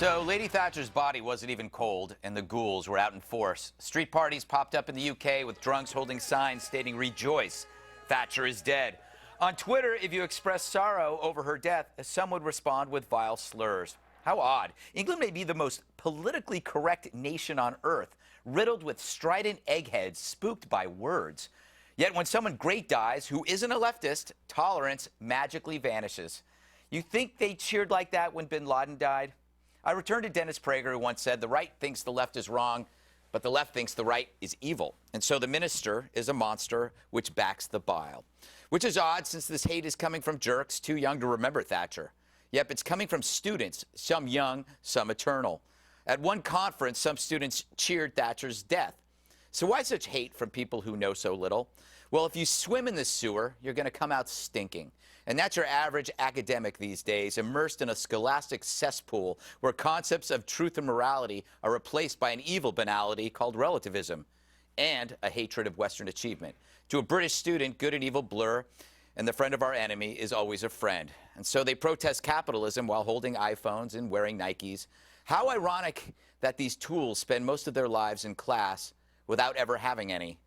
So Lady Thatcher's body wasn't even cold, and the ghouls were out in force. Street parties popped up in the UK with drunks holding signs stating, "Rejoice, Thatcher is dead." On Twitter, if you expressed sorrow over her death, some would respond with vile slurs. How odd. England may be the most politically correct nation on earth, riddled with strident eggheads spooked by words. Yet when someone great dies who isn't a leftist, tolerance magically vanishes. You think they cheered like that when bin Laden died? I return to Dennis Prager, who once said, "The right thinks the left is wrong, but the left thinks the right is evil. And so the minister is a monster which backs the bile." Which is odd, since this hate is coming from jerks too young to remember Thatcher. Yep, it's coming from students, some young, some eternal. At one conference, some students cheered Thatcher's death. So why such hate from people who know so little? Well, if you swim in the sewer, you're going to come out stinking. And that's your average academic these days, immersed in a scholastic cesspool where concepts of truth and morality are replaced by an evil banality called relativism and a hatred of Western achievement. To a British student, good and evil blur, and the friend of our enemy is always a friend. And so they protest capitalism while holding iPhones and wearing Nikes. How ironic that these tools spend most of their lives in class without ever having any.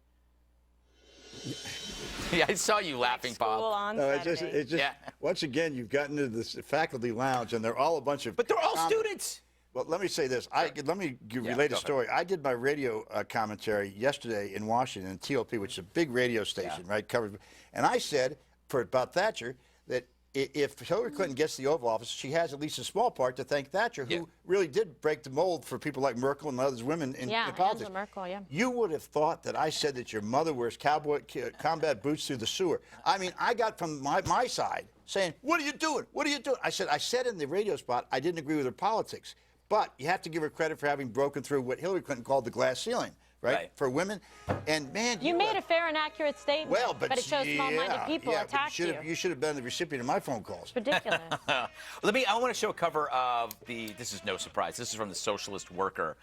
Yeah, I saw you laughing, Bob. No, it's just yeah. Once again, you've gotten into this faculty lounge, and they're all a bunch of. But they're all students. Well, let me say this. Let me relate a story. I did my radio commentary yesterday in Washington, TOP, which is a big radio station, right? Covered, and I said about Thatcher that if Hillary Clinton gets the Oval Office, she has at least a small part to thank Thatcher, who really did break the mold for people like Merkel and others women in politics. Angela Merkel, yeah. You would have thought that I said that your mother wears combat boots through the sewer. I mean, I got from my side saying, "What are you doing? What are you doing?" I said in the radio spot, I didn't agree with her politics, but you have to give her credit for having broken through what Hillary Clinton called the glass ceiling. Right? For women. And man, you made a fair and accurate statement. Well, but it shows small-minded people attacked you. You should have been the recipient of my phone calls. It's ridiculous. I want to show a cover of this is no surprise. This is from the Socialist Worker.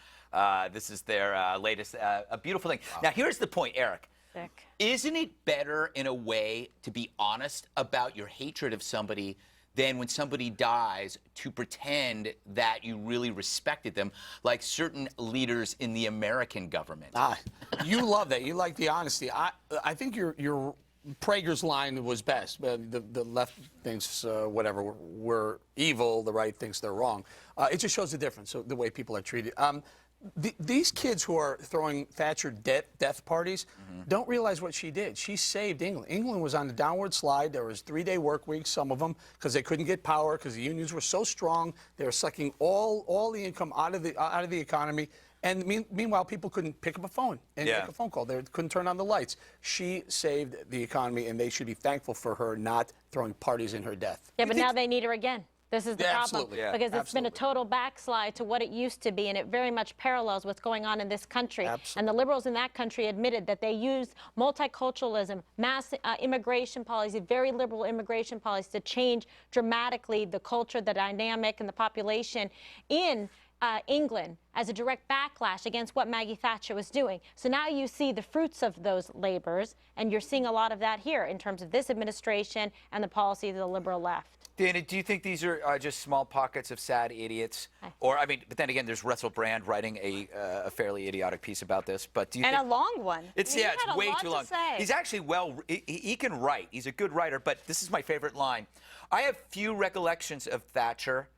This is their latest, a beautiful thing. Wow. Now, here's the point, Eric. Sick. Isn't it better in a way to be honest about your hatred of somebody than when somebody dies to pretend that you really respected them, like certain leaders in the American government? You love that. You like the honesty. I think your Prager's line was best. The left thinks whatever we're evil, the right thinks they're wrong. It just shows the difference, so the way people are treated. These kids who are throwing Thatcher death parties don't realize what she did. She saved England. England was on the downward slide. There was 3-day work weeks, some of them, because they couldn't get power, because the unions were so strong. They were sucking all the income out of the economy. And meanwhile, people couldn't pick up a phone and make a phone call. They couldn't turn on the lights. She saved the economy, and they should be thankful for her not throwing parties in her death. Yeah, but now they need her again. This is the problem, because it's been a Absolutely. total backslide to what it used to be, and it very much parallels what's going on in this country. Absolutely. And the liberals in that country admitted that they used multiculturalism, mass immigration policy, very liberal immigration policy to change dramatically the culture, the dynamic, and the population in England as a direct backlash against what Maggie Thatcher was doing. So now you see the fruits of those labors, and you're seeing a lot of that here in terms of this administration and the policy of the liberal left. Dana, do you think these are just small pockets of sad idiots? Or, I mean, but then again, there's Russell Brand writing a fairly idiotic piece about this. But do you think... And a long one. It's way too long. He's actually he can write. He's a good writer, but this is my favorite line. "I have few recollections of Thatcher.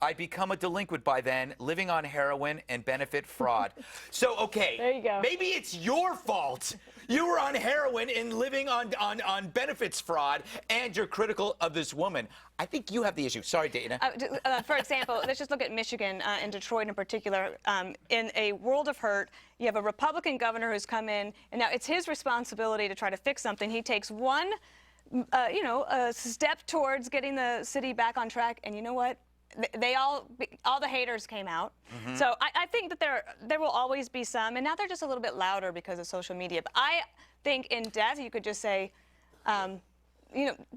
I'd become a delinquent by then, living on heroin and benefit fraud." So, okay, there you go. Maybe it's your fault. You were on heroin and living on benefits fraud, and you're critical of this woman. I think you have the issue. Sorry, Dana. For example, let's just look at Michigan and Detroit in particular. In a world of hurt, you have a Republican governor who's come in, and now it's his responsibility to try to fix something. He takes one, a step towards getting the city back on track, and you know what? All the haters came out. So I think that there will always be some, and now they're just a little bit louder because of social media. But I think in death, you could just say,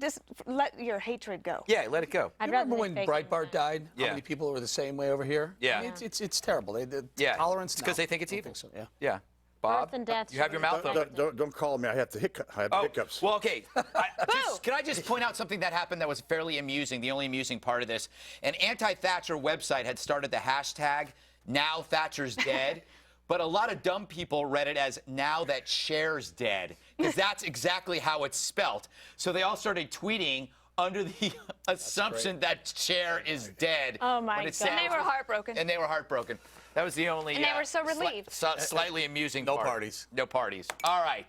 just let your hatred go. Yeah, let it go. You remember when Breitbart died? Yeah. How many people were the same way over here? Yeah. I mean, it's terrible. The tolerance. Because they think it's evil. So, yeah. Yeah. Bob, Birth and death you have your mouth open. Don't call me. I have hiccups. Well, okay. Can I just point out something that happened that was fairly amusing, the only amusing part of this? An anti-Thatcher website had started the hashtag, Now Thatcher's Dead. But a lot of dumb people read it as Now That Cher's Dead, because that's exactly how it's spelt. So they all started tweeting under the assumption that Cher is dead. Oh, my God. And they were heartbroken. And they were heartbroken. That was the only. And they were so relieved. Slightly amusing No part. parties. No parties. All right.